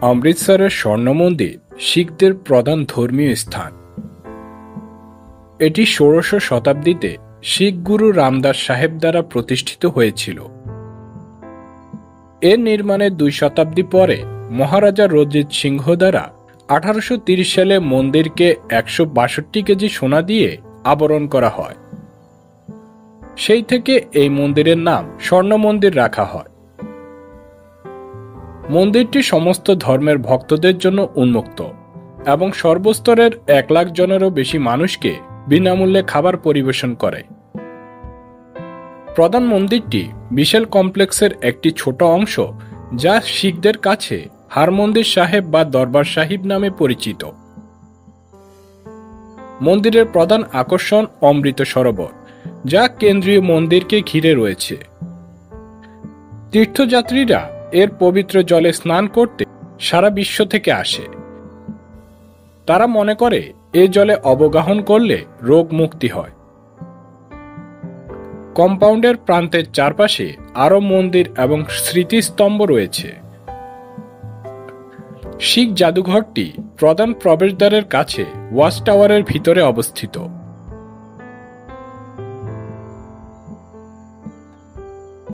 অমৃতসরের স্বর্ণ মন্দির শিখদের প্রধান ধর্মীয় স্থান। এটি ১৬শ শতাব্দীতে শিখ গুরু রামদাস সাহেব দ্বারা প্রতিষ্ঠিত হয়েছিল। এর নির্মাণের ২ শতাব্দী পরে মহারাজা রঞ্জিত সিংহ দ্বারা ১৮৩০ সালে মন্দিরকে ১৬২ কেজি সোনা দিয়ে আবরণ করা হয়। সেই থেকে এই মন্দিরের নাম স্বর্ণ মন্দির রাখা হয়। মন্দিরটি সমস্ত ধর্মের ভক্তদের জন্য উন্মুক্ত এবং সর্বস্তরের ১ লাখ জনেরও বেশি মানুষকে বিনামূল্যে খাবার পরিবেশন করে। প্রধান মন্দিরটি বিশাল কমপ্লেক্সের একটি ছোট অংশ, যা শিখদের কাছে হারমন্দির সাহেব বা দরবার সাহিব নামে পরিচিত। মন্দিরের প্রধান আকর্ষণ অমৃত সরোবর, যা কেন্দ্রীয় মন্দিরকে ঘিরে রয়েছে। তীর্থযাত্রীরা এর পবিত্র জলে স্নান করতে সারা বিশ্ব থেকে আসে। তারা মনে করে এই জলে অবগাহন করলে রোগ মুক্তি হয়। কম্পাউন্ডের প্রান্তের চারপাশে আরও মন্দির এবং স্মৃতিস্তম্ভ রয়েছে। শিখ জাদুঘরটি প্রধান প্রবেশদ্বারের কাছে ওয়াচ টাওয়ারের ভিতরে অবস্থিত।